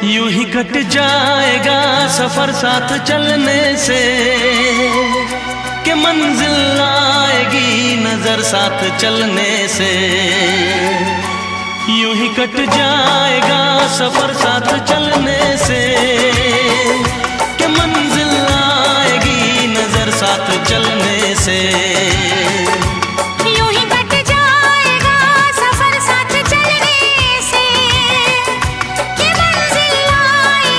यूं ही कट जाएगा सफर साथ चलने से, कि मंजिल आएगी नजर साथ चलने से। यूं ही कट जाएगा सफर साथ चलने